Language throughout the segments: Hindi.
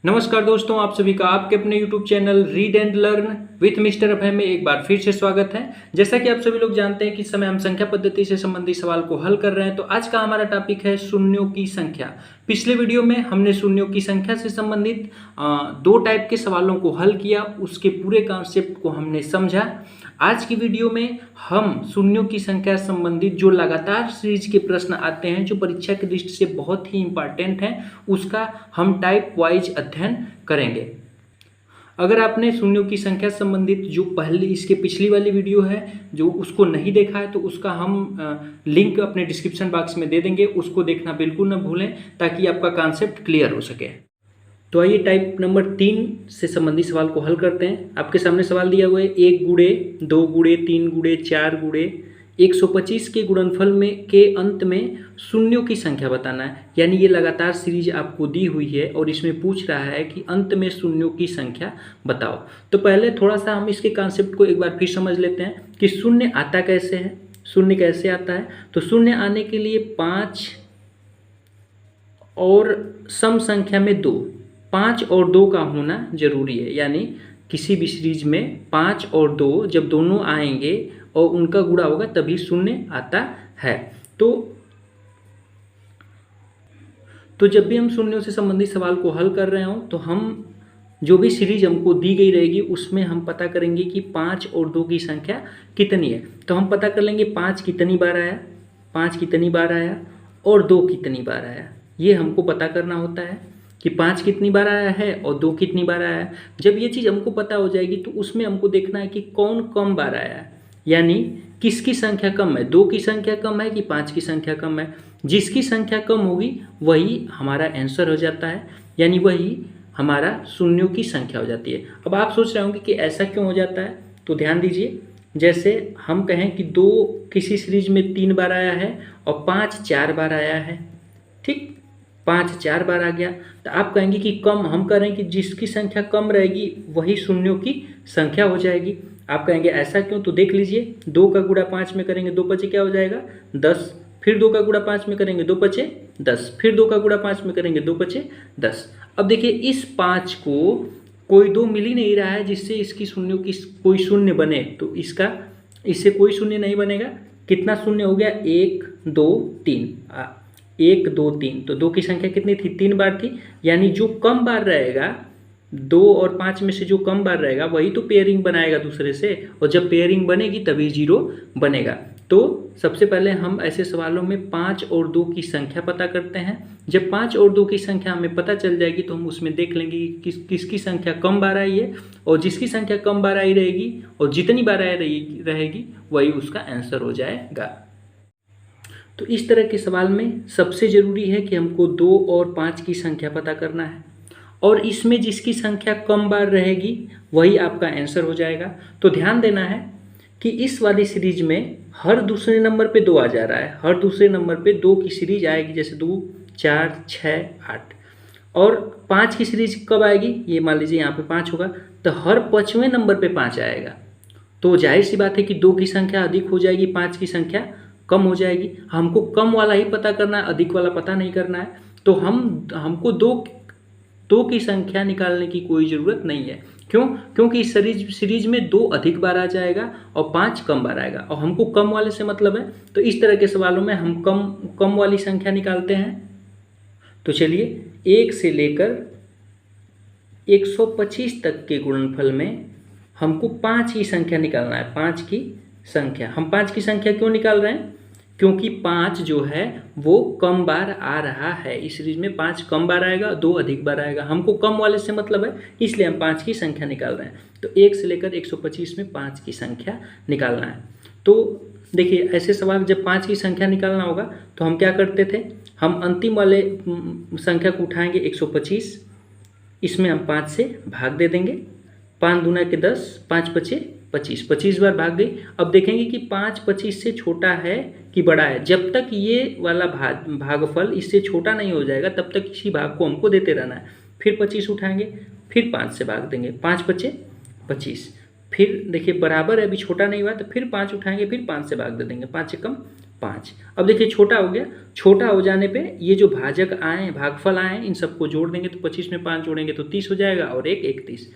नमस्कार दोस्तों, आप सभी का आपके अपने YouTube channel read and learn with mister Abhay में एक बार फिर से स्वागत है। जैसा कि आप सभी लोग जानते हैं कि इस समय हम संख्या पद्धति से संबंधित सवाल को हल कर रहे हैं। तो आज का हमारा टॉपिक है शून्यों की संख्या। पिछले वीडियो में हमने शून्यों की संख्या से संबंधित दो टाइप के सवालों को हल किया, उसके पूरे कॉन्सेप्ट को हमने समझा। आज की वीडियो में हम शून्यों की संख्या से संबंधित जो लगातार सीरीज के प्रश्न आते हैं, जो परीक्षा की दृष्टि से बहुत ही इंपॉर्टेंट हैं, उसका हम टाइप वाइज अध्ययन करेंगे। अगर आपने शून्यों की संख्या से संबंधित जो इसके पिछली वाली वीडियो है, जो उसको नहीं देखा है, तो उसका हम लिंक अपने डिस्क्रिप्शन बॉक्स में दे देंगे, उसको देखना बिल्कुल न भूलें ताकि आपका कॉन्सेप्ट क्लियर हो सके। तो आइए टाइप नंबर 3 से संबंधित सवाल को हल करते हैं। आपके सामने सवाल दिया हुआ है 1 गुणे 2 गुणे 3 गुणे 4 गुणे 125 के गुणनफल में के अंत में शून्यों की संख्या बताना है। यानी ये लगातार सीरीज आपको दी हुई है और इसमें पूछ रहा है कि अंत में शून्यों की संख्या बताओ। तो पहले थोड़ा सा हम इसके कॉन्सेप्ट को एक बार फिर समझ लेते हैं कि शून्य आता कैसे है, शून्य कैसे आता है। तो शून्य आने के लिए 5 और सम संख्या में 2, 5 और 2 का होना जरूरी है। यानी किसी भी सीरीज में 5 और 2 जब दोनों आएंगे और उनका गुणा होगा तभी शून्य आता है। तो जब भी हम शून्यों से संबंधित सवाल को हल कर रहे हो तो हम जो भी सीरीज हमको दी गई रहेगी उसमें हम पता करेंगे कि 5 और 2 की संख्या कितनी है। तो हम पता कर लेंगे 5 कितनी बार आया, 5 कितनी बार आया और 2 कितनी बार आया। ये हमको पता करना होता है कि 5 कितनी बार आया है और 2 कितनी बार आया है। जब ये चीज़ हमको पता हो जाएगी तो उसमें हमको देखना है कि कौन कम बार आया है, यानी किसकी संख्या कम है, 2 की संख्या कम है कि 5 की संख्या कम है। जिसकी संख्या कम होगी वही हमारा आंसर हो जाता है, यानी वही हमारा शून्यों की संख्या हो जाती है। अब आप सोच रहे होंगे कि ऐसा क्यों हो जाता है, तो ध्यान दीजिए। जैसे हम कहें कि 2 किसी सीरीज में 3 बार आया है और 5 4 बार आया है, ठीक, 5 4 बार आ गया, तो आप कहेंगे कि कम, हम कह रहे हैं कि जिसकी संख्या कम रहेगी वही शून्यों की संख्या हो जाएगी। आप कहेंगे ऐसा क्यों, तो देख लीजिए। 2 का गुणा 5 में करेंगे 2 पचे क्या हो जाएगा 10, फिर 2 का गुणा 5 में करेंगे 2 पचे 10, फिर 2 का गुणा 5 में करेंगे 2 पचे 10। अब देखिए इस 5 को कोई 2 मिल ही नहीं रहा है जिससे इसकी शून्यों की कोई शून्य बने, तो इससे कोई शून्य नहीं बनेगा। कितना शून्य हो गया, 1 2 3, 1 2 3, तो 2 की संख्या कितनी थी, 3 बार थी। यानी जो कम बार रहेगा 2 और 5 में से जो कम बार रहेगा वही तो पेयरिंग बनाएगा दूसरे से, और जब पेयरिंग बनेगी तभी 0 बनेगा। तो सबसे पहले हम ऐसे सवालों में 5 और 2 की संख्या पता करते हैं। जब 5 और 2 की संख्या हमें पता चल जाएगी तो हम उसमें देख लेंगे कि किसकी संख्या कम बार आई है, और जिसकी संख्या कम बार आई रहेगी और जितनी बार आई रहेगी वही उसका आंसर हो जाएगा। तो इस तरह के सवाल में सबसे ज़रूरी है कि हमको 2 और 5 की संख्या पता करना है, और इसमें जिसकी संख्या कम बार रहेगी वही आपका आंसर हो जाएगा। तो ध्यान देना है कि इस वाली सीरीज में हर दूसरे नंबर पे 2 आ जा रहा है, हर दूसरे नंबर पे 2 की सीरीज आएगी, जैसे 2 4 6 8। और 5 की सीरीज कब आएगी, ये मान लीजिए यहाँ पे 5 होगा, तो हर 5वें नंबर पे 5 आएगा। तो जाहिर सी बात है कि 2 की संख्या अधिक हो जाएगी, 5 की संख्या कम हो जाएगी। हमको कम वाला ही पता करना है, अधिक वाला पता नहीं करना है। तो हमको 2 की संख्या निकालने की कोई ज़रूरत नहीं है। क्यों? क्योंकि इस सीरीज में 2 अधिक बार आ जाएगा और 5 कम बार आएगा, और हमको कम वाले से मतलब है। तो इस तरह के सवालों में हम कम वाली संख्या निकालते हैं। तो चलिए 1 से लेकर 125 तक के गुणनफल में हमको 5 की संख्या निकालना है। 5 की संख्या, हम 5 की संख्या क्यों निकाल रहे हैं, क्योंकि 5 जो है वो कम बार आ रहा है। इस सीरीज में 5 कम बार आएगा, 2 अधिक बार आएगा। हमको कम वाले से मतलब है, इसलिए हम 5 की संख्या निकाल रहे हैं। तो 1 से लेकर 125 में 5 की संख्या निकालना है। तो देखिए ऐसे सवाल जब 5 की संख्या निकालना होगा तो हम क्या करते थे, हम अंतिम वाले संख्या को उठाएंगे 125, इसमें हम 5 से भाग दे देंगे। 5 दूना के 10, 5 पचे 25, 25 बार भाग गई। अब देखेंगे कि 5 25 से छोटा है कि बड़ा है। जब तक ये वाला भागफल इससे छोटा नहीं हो जाएगा तब तक इसी भाग को हमको देते रहना है। फिर 25 उठाएंगे, फिर 5 से भाग देंगे, 5 पचे 25, फिर देखिए बराबर है, अभी छोटा नहीं हुआ, तो फिर 5 उठाएंगे, फिर 5 से भाग दे देंगे, 5 से कम 5। अब देखिए छोटा हो गया, छोटा हो जाने पे ये जो भाजक आए हैं, भागफल आए हैं, इन सबको जोड़ देंगे तो 25 में 5 जोड़ेंगे तो 30 हो जाएगा और 31,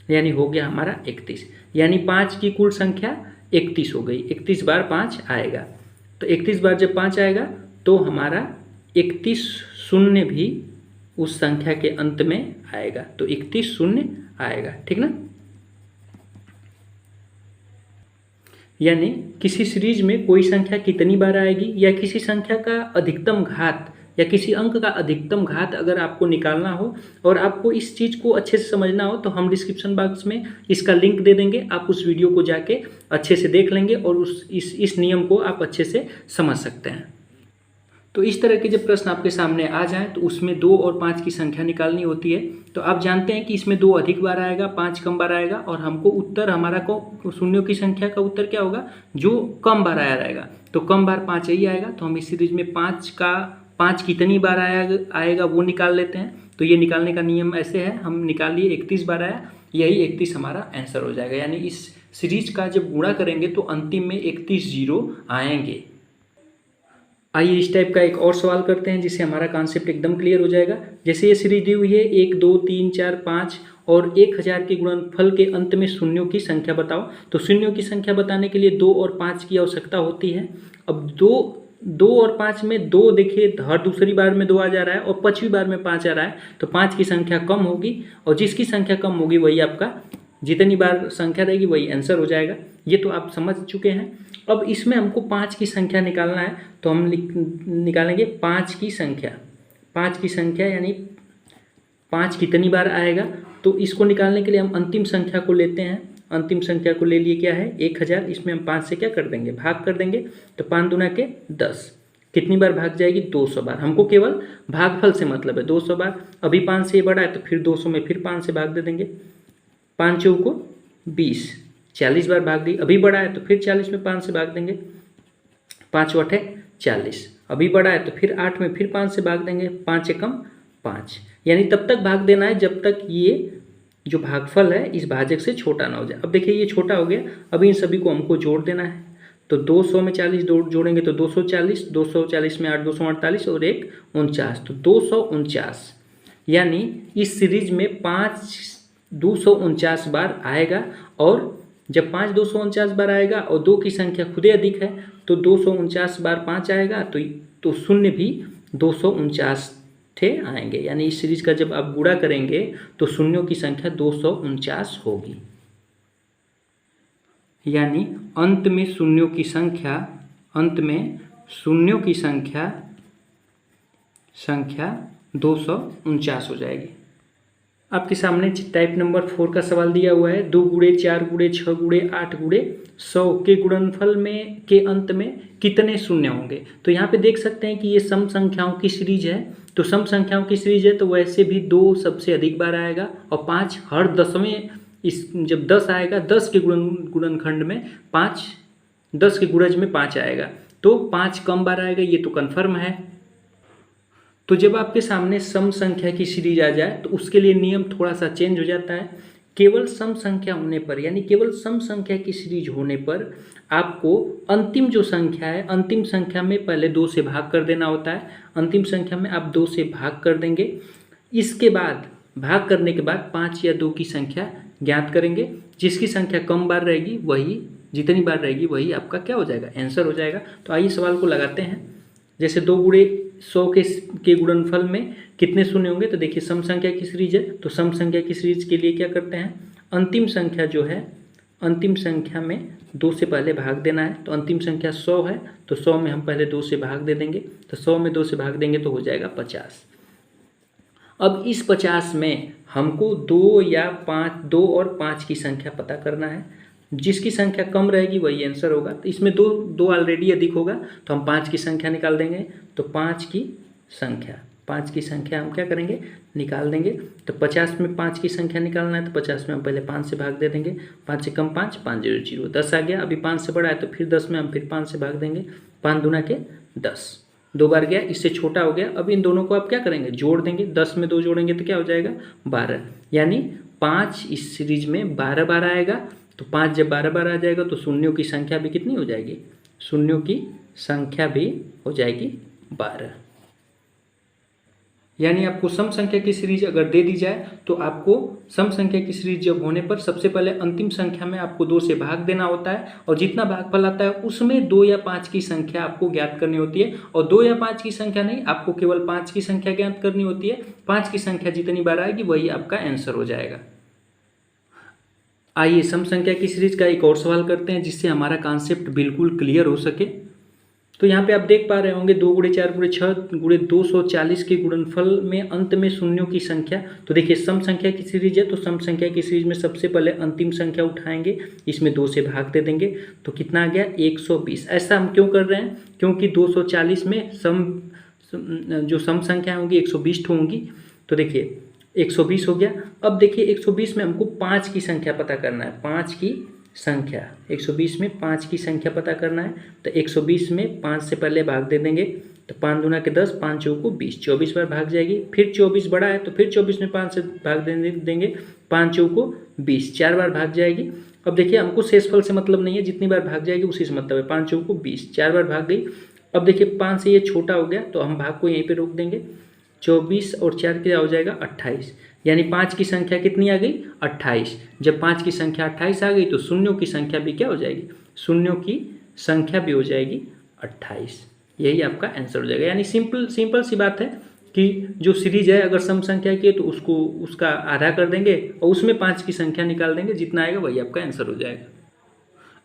यानी हो गया हमारा 31। यानी 5 की कुल संख्या 31 हो गई। 31 बार 5 आएगा, तो 31 बार जब 5 आएगा तो हमारा 31 शून्य भी उस संख्या के अंत में आएगा, तो 31 शून्य आएगा, ठीक ना। यानी किसी सीरीज में कोई संख्या कितनी बार आएगी या किसी संख्या का अधिकतम घात या किसी अंक का अधिकतम घात अगर आपको निकालना हो और आपको इस चीज़ को अच्छे से समझना हो तो हम डिस्क्रिप्शन बॉक्स में इसका लिंक दे देंगे, आप उस वीडियो को जाके अच्छे से देख लेंगे और इस नियम को आप अच्छे से समझ सकते हैं। तो इस तरह के जब प्रश्न आपके सामने आ जाएं तो उसमें 2 और 5 की संख्या निकालनी होती है। तो आप जानते हैं कि इसमें 2 अधिक बार आएगा, 5 कम बार आएगा और हमको उत्तर हमारा को शून्यों की संख्या का उत्तर क्या होगा, जो कम बार आया रहेगा। तो कम बार 5 ही आएगा, तो हम इस सीरीज में 5 कितनी बार आएगा वो निकाल लेते हैं। तो ये निकालने का नियम ऐसे है, हम निकाल लिए 31 बार आया, यही 31 हमारा आंसर हो जाएगा। यानी इस सीरीज का जब गुणा करेंगे तो अंतिम में 31 जीरो आएंगे। आइए इस टाइप का एक और सवाल करते हैं जिससे हमारा कॉन्सेप्ट एकदम क्लियर हो जाएगा। जैसे ये सीरीज दी हुई है 1 2 3 4 5 और 1000 के गुणनफल के अंत में शून्यों की संख्या बताओ। तो शून्यों की संख्या बताने के लिए 2 और 5 की आवश्यकता होती है। अब 2 और 5 में 2 देखिए हर दूसरी बार में 2 आ जा रहा है और 5वीं बार में 5 आ रहा है, तो 5 की संख्या कम होगी और जिसकी संख्या कम होगी वही आपका, जितनी बार संख्या रहेगी वही आंसर हो जाएगा। ये तो आप समझ चुके हैं। अब इसमें हमको 5 की संख्या निकालना है, तो हम निकालेंगे 5 की संख्या। 5 की संख्या यानी 5 कितनी बार आएगा, तो इसको निकालने के लिए हम अंतिम संख्या को लेते हैं। अंतिम संख्या को ले लिए क्या है 1000, इसमें हम 5 से क्या कर देंगे, भाग कर देंगे। तो 5 दूना के 10, कितनी बार भाग जाएगी 200 बार। हमको केवल भागफल से मतलब है 200 बार। अभी 5 से बड़ा है तो फिर 200 में फिर 5 से भाग दे देंगे। 5 चौको 20, 40 बार भाग गई। अभी बड़ा है तो फिर 40 में 5 से भाग देंगे। 5 8 40, अभी बड़ा है तो फिर 8 में फिर 5 से भाग देंगे। 5 एकम 5, यानी तब तक भाग देना है जब तक ये जो भागफल है इस भाजक से छोटा ना हो जाए। अब देखिए ये छोटा हो गया, अभी इन सभी को हमको जोड़ देना है। तो 200 में 40 जोड़ेंगे तो 240, 240 में 8 248 और 1 49, तो 249। यानी इस सीरीज में 5 249 बार आएगा और जब 5 249 बार आएगा और 2 की संख्या खुदे अधिक है तो 249 बार 5 आएगा, तो शून्य भी 249 थे आएंगे। यानी इस सीरीज का जब आप गुणा करेंगे तो शून्यों की संख्या 249 होगी। यानी अंत में शून्यों की संख्या, अंत में शून्यों की संख्या 249 हो जाएगी। आपके सामने टाइप नंबर 4 का सवाल दिया हुआ है। 2 गुणे 4 गुणे 6 गुणे 8 गुणे 100 के गुणनफल में के अंत में कितने शून्य होंगे। तो यहाँ पे देख सकते हैं कि ये सम संख्याओं की सीरीज है। तो सम संख्याओं की सीरीज है तो वैसे भी 2 सबसे अधिक बार आएगा और 5 हर 10वें, इस जब 10 आएगा 10 के गुणनखंड में 5, 10 के गुणज में 5 आएगा, तो 5 कम बार आएगा, ये तो कन्फर्म है। तो जब आपके सामने सम संख्या की सीरीज आ जाए तो उसके लिए नियम थोड़ा सा चेंज हो जाता है। केवल सम संख्या होने पर, यानी केवल सम संख्या की सीरीज होने पर आपको अंतिम जो संख्या है, अंतिम संख्या में पहले 2 से भाग कर देना होता है। अंतिम संख्या में आप 2 से भाग कर देंगे। इसके बाद भाग करने के बाद 5 या 2 की संख्या ज्ञात करेंगे। जिसकी संख्या कम बार रहेगी वही, जितनी बार रहेगी वही आपका क्या हो जाएगा, आंसर हो जाएगा। तो आइए सवाल को लगाते हैं। जैसे 2 गुणे 100 के गुणनफल में कितने शून्य होंगे। तो देखिए सम संख्या की सीरीज है, तो सम संख्या की सीरीज के लिए क्या करते हैं, अंतिम संख्या जो है, अंतिम संख्या में 2 से पहले भाग देना है। तो अंतिम संख्या 100 है, तो 100 में हम पहले 2 से भाग दे देंगे। तो 100 में 2 से भाग देंगे तो हो जाएगा 50। अब इस 50 में हमको 2 और 5 की संख्या पता करना है। जिसकी संख्या कम रहेगी वही आंसर होगा। तो इसमें 2 ऑलरेडी अधिक होगा तो हम 5 की संख्या निकाल देंगे। तो 5 की संख्या हम क्या करेंगे, निकाल देंगे। तो 50 में 5 की संख्या निकालना है तो 50 में हम पहले 5 से भाग दे देंगे। 5 से कम 5, 5 0 0, 10 आ गया। अभी 5 से बड़ा है तो फिर 10 में हम फिर 5 से भाग देंगे। 5 दूना के 10, 2 बार गया, इससे छोटा हो गया। अब इन दोनों को आप क्या करेंगे, जोड़ देंगे। 10 में 2 जोड़ेंगे तो क्या हो जाएगा 12। यानी 5 इस सीरीज में 12 बार आएगा। तो 5 जब 12 बार आ जाएगा तो शून्यों की संख्या भी कितनी हो जाएगी, शून्यों की संख्या भी हो जाएगी 12। यानी आपको सम संख्या की सीरीज अगर दे दी जाए तो आपको सम संख्या की सीरीज जब होने पर सबसे पहले अंतिम संख्या में आपको 2 से भाग देना होता है, और जितना भागफल आता है उसमें 2 या 5 की संख्या आपको ज्ञात करनी होती है। और 2 या 5 की संख्या नहीं, आपको केवल 5 की संख्या ज्ञात करनी होती है। 5 की संख्या जितनी बार आएगी वही आपका आंसर हो जाएगा। आइए सम संख्या की सीरीज का एक और सवाल करते हैं जिससे हमारा कॉन्सेप्ट बिल्कुल क्लियर हो सके। तो यहाँ पे आप देख पा रहे होंगे 2 गुणे 4 गुणे 6 गुणे 240 के गुणनफल में अंत में शून्यों की संख्या। तो देखिए सम संख्या की सीरीज है, तो सम संख्या की सीरीज में सबसे पहले अंतिम संख्या उठाएंगे, इसमें 2 से भाग दे देंगे, तो कितना आ गया 120। ऐसा हम क्यों कर रहे हैं? क्योंकि 240 में जो सम संख्या होंगी 120 होंगी। तो देखिए 120 हो गया। अब देखिए 120 में हमको 5 की संख्या पता करना है, 5 की संख्या 120 में 5 की संख्या पता करना है। तो 120 में 5 से पहले भाग दे देंगे, तो 5 दूना के 10, 5 चौको 20, 24 बार भाग जाएगी। फिर 24 बड़ा है तो फिर 24 में 5 से भाग देंगे, 5 चौको 20, 4 बार भाग जाएगी। अब देखिए हमको शेषफल से मतलब नहीं है, जितनी बार भाग जाएगी उसी से मतलब है। 5 चौको 20, 4 बार भाग गई। अब देखिए 5 से ये छोटा हो गया तो हम भाग को यहीं पर रोक देंगे। 24 और 4 क्या हो जाएगा 28, यानी 5 की संख्या कितनी आ गई 28। जब 5 की संख्या 28 आ गई तो शून्यों की संख्या भी क्या हो जाएगी, शून्यों की संख्या भी हो जाएगी 28। यही आपका आंसर हो जाएगा। यानी सिंपल सी बात है कि जो सीरीज है अगर सम संख्या की है तो उसका आधा कर देंगे और उसमें 5 की संख्या निकाल देंगे, जितना आएगा वही आपका आंसर हो जाएगा।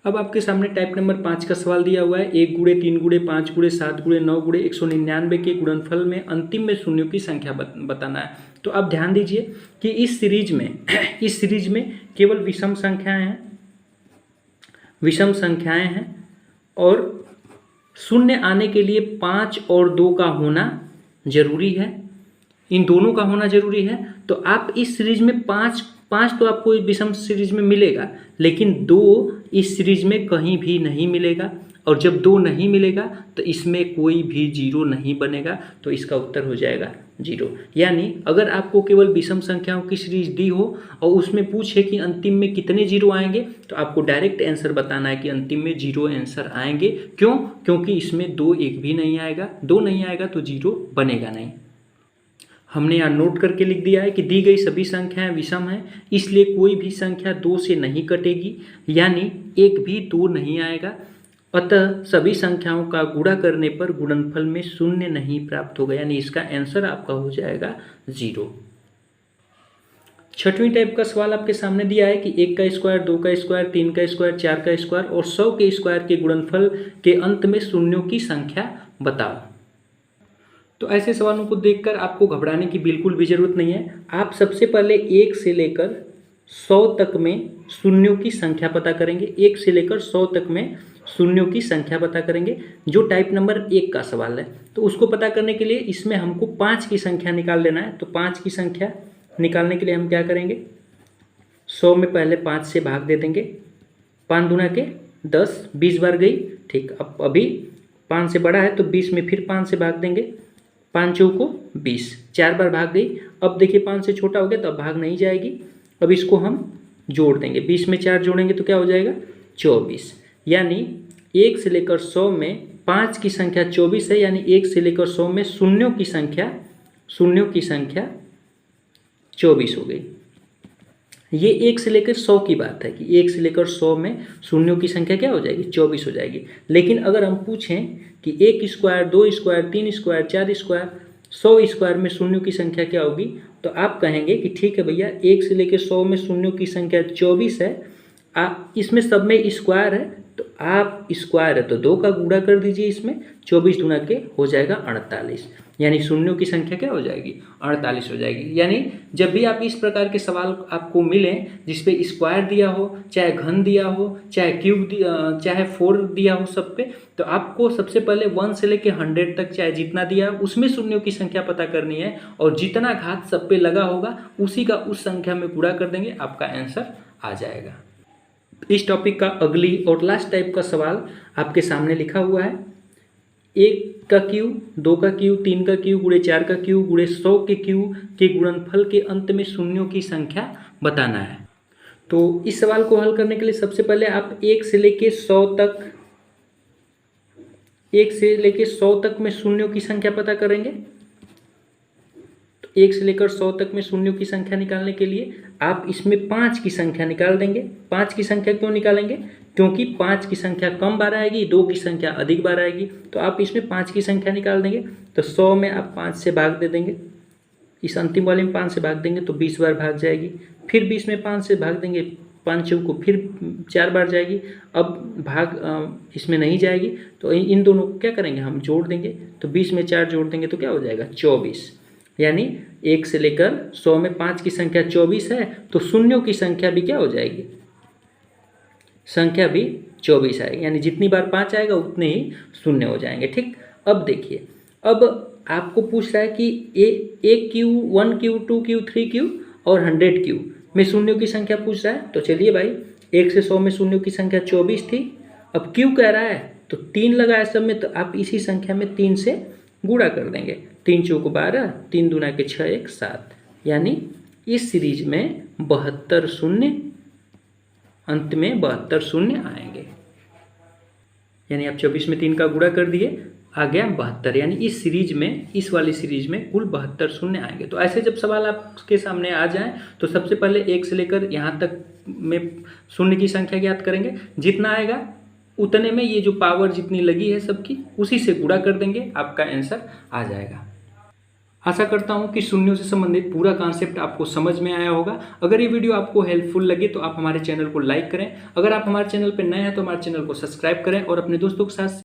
अब आपके सामने टाइप नंबर 5 का सवाल दिया हुआ है। 1 गुणे 3 गुणे 5 गुणे 7 गुणे 9 गुणे 199 के गुणनफल में अंतिम में शून्यों की संख्या बताना है। तो अब ध्यान दीजिए कि इस सीरीज में केवल विषम संख्याएं हैं और शून्य आने के लिए 5 और 2 का होना जरूरी है, इन दोनों का होना जरूरी है। तो आप इस सीरीज में 5 तो आपको विषम सीरीज में मिलेगा, लेकिन 2 इस सीरीज में कहीं भी नहीं मिलेगा। और जब 2 नहीं मिलेगा तो इसमें कोई भी जीरो नहीं बनेगा, तो इसका उत्तर हो जाएगा 0। यानी अगर आपको केवल विषम संख्याओं की सीरीज दी हो और उसमें पूछे कि अंतिम में कितने जीरो आएंगे, तो आपको डायरेक्ट आंसर बताना है कि अंतिम में 0 आंसर आएंगे। क्यों? क्योंकि इसमें 2 एक भी नहीं आएगा, 2 नहीं आएगा तो 0 बनेगा नहीं। हमने यहाँ नोट करके लिख दिया है कि दी गई सभी संख्याएं विषम हैं, इसलिए कोई भी संख्या 2 से नहीं कटेगी, यानी एक भी 2 नहीं आएगा। अतः सभी संख्याओं का गुणा करने पर गुणनफल में शून्य नहीं प्राप्त होगा, यानी इसका आंसर आपका हो जाएगा 0। छठवीं टाइप का सवाल आपके सामने दिया है कि 1 का स्क्वायर, 2 का स्क्वायर, 3 का स्क्वायर, 4 का स्क्वायर और 100 के स्क्वायर के गुणनफल के अंत में शून्यों की संख्या बताओ। तो ऐसे सवालों को देखकर आपको घबराने की बिल्कुल भी जरूरत नहीं है। आप सबसे पहले 1 से लेकर 100 तक में शून्यों की संख्या पता करेंगे। 1 से लेकर 100 तक में शून्यों की संख्या पता करेंगे, जो टाइप नंबर 1 का सवाल है। तो उसको पता करने के लिए इसमें हमको 5 की संख्या निकाल लेना है। तो 5 की संख्या निकालने के लिए हम क्या करेंगे, 100 में पहले 5 से भाग दे देंगे। 5 दूना के 10, 20 बार गई, ठीक। अब अभी 5 से बड़ा है तो 20 में फिर 5 से भाग देंगे, 5 चौको 20, 4 बार भाग गई। अब देखिए 5 से छोटा हो गया तो अब भाग नहीं जाएगी। अब इसको हम जोड़ देंगे, 20 में 4 जोड़ेंगे तो क्या हो जाएगा 24। यानी 1 से लेकर 100 में 5 की संख्या 24 है, यानी 1 से लेकर 100 में शून्यों की संख्या 24 हो गई। ये 1 से लेकर 100 की बात है कि 1 से लेकर 100 में शून्यों की संख्या क्या हो जाएगी 24 हो जाएगी। लेकिन अगर हम पूछें कि 1 square, 2 square, 3 square, 4 square, 100 square में शून्यों की संख्या क्या होगी, तो आप कहेंगे कि ठीक है भैया 1 से लेकर 100 में शून्यों की संख्या 24 है, आप इसमें सब में स्क्वायर है तो आप स्क्वायर है तो 2 का गुणा कर दीजिए, इसमें 24 गुना के हो जाएगा 48, यानी शून्यों की संख्या क्या हो जाएगी 48 हो जाएगी। यानी जब भी आप इस प्रकार के सवाल आपको मिलें जिसपे स्क्वायर दिया हो, चाहे घन दिया हो, चाहे क्यूब चाहे 4 दिया हो सब पे, तो आपको सबसे पहले 1 से लेकर 100 तक चाहे जितना दिया उसमें शून्यों की संख्या पता करनी है, और जितना घात सब पे लगा होगा उसी का उस संख्या में गुणा कर देंगे, आपका आंसर आ जाएगा। इस टॉपिक का अगली और लास्ट टाइप का सवाल आपके सामने लिखा हुआ है। 1 का क्यूब, 2 का क्यूब, 3 का क्यूब गुणे 4 का क्यूब गुणे 100 के क्यूब के गुणनफल के अंत में शून्यों की संख्या बताना है। तो इस सवाल को हल करने के लिए सबसे पहले आप 1 से लेके 100 तक 1 से लेकर 100 तक में शून्यों की संख्या पता करेंगे। तो 1 से लेकर 100 तक में शून्यों की संख्या निकालने के लिए आप इसमें 5 की संख्या निकाल देंगे। 5 की संख्या क्यों निकालेंगे? क्योंकि 5 की संख्या कम बार आएगी, 2 की संख्या अधिक बार आएगी। तो आप इसमें 5 की संख्या निकाल देंगे। तो 100 में आप 5 से भाग दे देंगे, इस अंतिम वाले में 5 से भाग देंगे तो 20 बार भाग जाएगी। फिर 20 में 5 से भाग देंगे, 5 चौको फिर 4 बार जाएगी। अब भाग इसमें नहीं जाएगी, तो इन दोनों को क्या करेंगे, हम जोड़ देंगे। तो 20 में 4 जोड़ देंगे तो क्या हो जाएगा, 24। यानी 1 से लेकर 100 में 5 की संख्या 24 है, तो शून्यों की संख्या भी क्या हो जाएगी, संख्या भी 24 आएगी। यानी जितनी बार 5 आएगा उतने ही शून्य हो जाएंगे। ठीक, अब देखिए, अब आपको पूछ रहा है कि एक क्यू, 1 क्यू, 2 क्यू, 3 क्यू और 100 क्यू में शून्यों की संख्या पूछ रहा है। तो चलिए भाई, 1 से 100 में शून्यों की संख्या 24 थी। अब क्यू कह रहा है तो 3 लगाए सब में, तो आप इसी संख्या में 3 से गुणा कर देंगे। 3 चौको 12, 3 दूना के 6, 1 7। यानी इस सीरीज में 72 शून्य, अंत में 72 शून्य आएंगे। यानी आप 24 में 3 का गुणा कर दिए, आ गया 72। यानी इस सीरीज में, इस वाली सीरीज में कुल 72 शून्य आएंगे। तो ऐसे जब सवाल आपके सामने आ जाए तो सबसे पहले 1 से लेकर यहाँ तक में शून्य की संख्या ज्ञात करेंगे। जितना आएगा उतने में ये जो पावर जितनी लगी है सबकी, उसी से गुणा कर देंगे, आपका आंसर आ जाएगा। आशा करता हूँ कि शून्यों से संबंधित पूरा कॉन्सेप्ट आपको समझ में आया होगा। अगर ये वीडियो आपको हेल्पफुल लगे तो आप हमारे चैनल को लाइक करें। अगर आप हमारे चैनल पर नए हैं तो हमारे चैनल को सब्सक्राइब करें और अपने दोस्तों के साथ